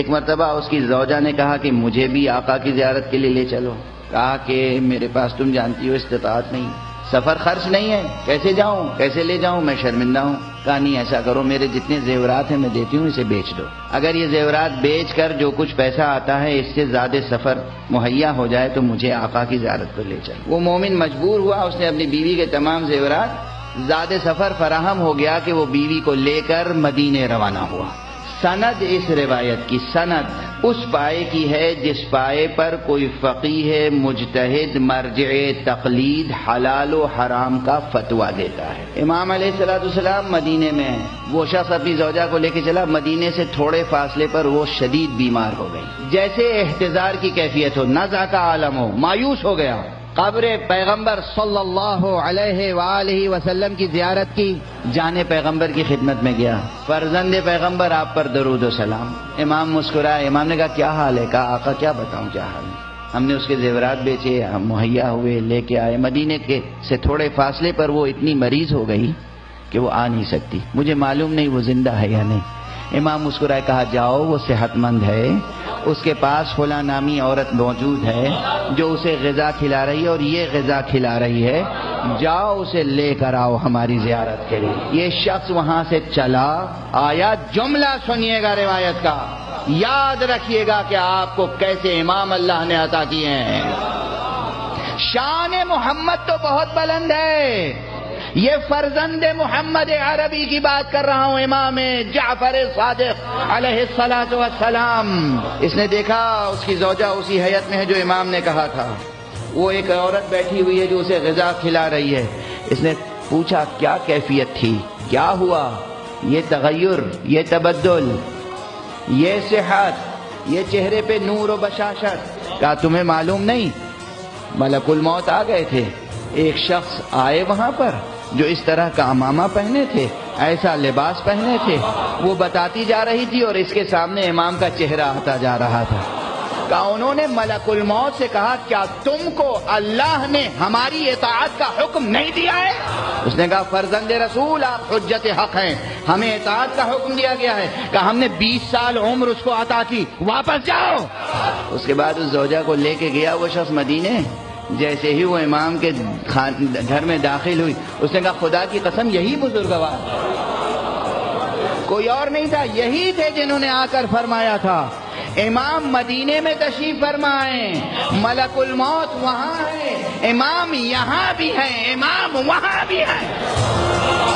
ایک مرتبہ اس کی زوجہ نے کہا کہ مجھے بھی آقا کی زیارت کے لیے لے چلو. کہا کہ میرے پاس تم جانتی ہو استطاعت نہیں, سفر خرچ نہیں ہے, کیسے جاؤں, کیسے لے جاؤں, میں شرمندہ ہوں. کہا نہیں ایسا کرو, میرے جتنے زیورات ہیں میں دیتی ہوں, اسے بیچ دو. اگر یہ زیورات بیچ کر جو کچھ پیسہ آتا ہے اس سے زیادہ سفر مہیا ہو جائے تو مجھے آقا کی زیارت پر لے چلو. وہ مومن مجبور ہوا, اس نے اپنی بیوی کے تمام زیورات, زیادہ سفر فراہم ہو گیا کہ وہ بیوی کو لے کر مدینے روانہ ہوا. سند اس روایت کی سند اس پائے کی ہے جس پائے پر کوئی فقیہ مجتہد مرجع تقلید حلال و حرام کا فتویٰ دیتا ہے. امام علیہ السلام مدینے میں ہیں. وہ شخص اپنی زوجہ کو لے کے چلا, مدینے سے تھوڑے فاصلے پر وہ شدید بیمار ہو گئی, جیسے احتضار کی کیفیت ہو, نزع کا عالم ہو, مایوس ہو گیا. قبر پیغمبر صلی اللہ علیہ وآلہ وسلم کی زیارت کی, جانے پیغمبر کی خدمت میں گیا. فرزند پیغمبر آپ پر درود و سلام. امام مسکرائے. امام نے کہا کیا حال ہے؟ کہا آقا کیا بتاؤں کیا حال ہے, ہم نے اس کے زیورات بیچے, ہم مہیا ہوئے, لے کے آئے. مدینے کے سے تھوڑے فاصلے پر وہ اتنی مریض ہو گئی کہ وہ آ نہیں سکتی, مجھے معلوم نہیں وہ زندہ ہے یا نہیں. امام مسکرائے. کہا جاؤ, وہ صحت مند ہے, اس کے پاس فلاں نامی عورت موجود ہے جو اسے غذا کھلا رہی ہے اور یہ غذا کھلا رہی ہے, جاؤ اسے لے کر آؤ ہماری زیارت کے لیے. یہ شخص وہاں سے چلا آیا. جملہ سنیے گا روایت کا, یاد رکھیے گا کہ آپ کو کیسے امام اللہ نے عطا کیے ہیں. شان محمد تو بہت بلند ہے. یہ فرزند محمد عربی کی بات کر رہا ہوں, امام جعفر صادق علیہ الصلاۃ والسلام. اس نے دیکھا اس کی زوجہ اسی حیت میں ہے جو امام نے کہا تھا. وہ ایک عورت بیٹھی ہوئی ہے جو اسے غذا کھلا رہی ہے. اس نے پوچھا کیا کیفیت تھی, کیا ہوا, یہ تغیر, یہ تبدل, یہ صحت, یہ چہرے پہ نور و بشاشت. کہا تمہیں معلوم نہیں, ملک الموت آ گئے تھے. ایک شخص آئے وہاں پر جو اس طرح کا عمامہ پہنے تھے, ایسا لباس پہنے تھے. وہ بتاتی جا رہی تھی اور اس کے سامنے امام کا چہرہ آتا جا رہا تھا. کہا انہوں نے ملک الموت سے کہا کیا تم کو اللہ نے ہماری اطاعت کا حکم نہیں دیا ہے؟ اس نے کہا فرزند رسول آپ حجت حق ہیں, ہمیں اطاعت کا حکم دیا گیا ہے. کہا ہم نے 20 سال عمر اس کو عطا کی, واپس جاؤ. اس کے بعد اس زوجہ کو لے کے گیا وہ شخص مدینے. جیسے ہی وہ امام کے گھر میں داخل ہوئی, اس نے کہا خدا کی قسم یہی بزرگوار, کوئی اور نہیں تھا, یہی تھے جنہوں نے آ کر فرمایا تھا امام مدینے میں تشریف فرمائیں, ملک الموت وہاں ہے, امام یہاں بھی ہے, امام وہاں بھی ہے.